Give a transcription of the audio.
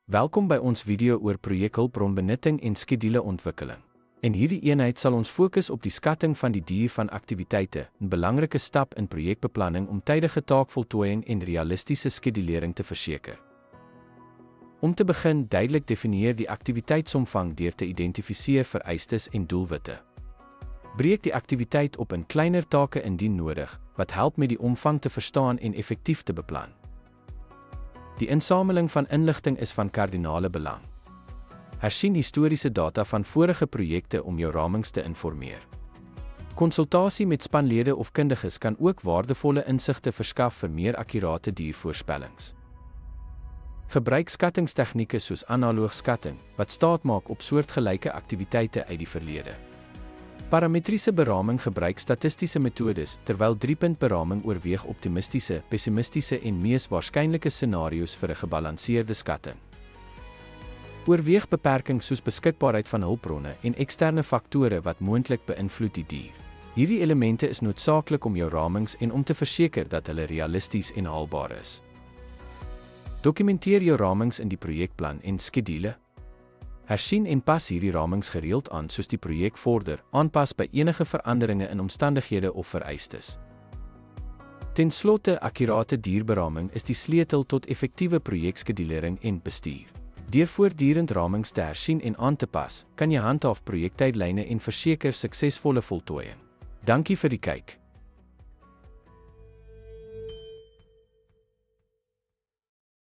Welkom by ons video oor projekhulpbronbenutting en skeduleontwikkeling. In hierdie eenheid sal ons fokus op die skatting van die duur van aktiwiteite, 'n belangrike stap in projekbeplanning om tydige taakvoltooiing en realistiese skedulering te verseker. Om te begin, duidelik definieer die aktiwiteitsomvang deur te identifiseer vereistes en doelwitte. Breek die aktiwiteit op in kleiner take indien nodig, wat help met die omvang te verstaan en effektief te beplan. Die insameling van inligting is van kardinale belang. Hersien historiese data van vorige projekte om jou ramings te informeer. Konsultasie met spanlede of kundiges kan ook waardevolle insigte verskaf vir meer akkurate duurvoorspellings. Gebruik skattingstegnieke soos analoog skatting, wat staatmaak op soortgelyke aktiwiteite uit die verlede. Parametriese beraming gebruik statistiese metodes, terwyl 3-punt beraming oorweeg optimistiese, pessimistiese en mees waarskynlike scenario's vir 'n gebalanseerde skatting. Oorweeg beperkings soos beskikbaarheid van hulpbronne en eksterne faktore wat moontlik beïnvloed die duur. Hierdie elemente is noodsaaklik om jou ramings en om te verseker dat hulle realisties en haalbaar is. Dokumenteer jou ramings in die projekplan en skedule. Hersien en pas hierdie ramings gereeld aan soos die projek vorder, aanpas by enige veranderinge in omstandighede of vereistes. Ten slotte, akkurate duurberaming is die sleutel tot effektiewe projekskedulering en bestuur. Deur voortdurend ramings te hersien en aan te pas, kan jy handhaaf projektydlyne en verseker suksesvolle voltooiing. Dankie vir die kyk.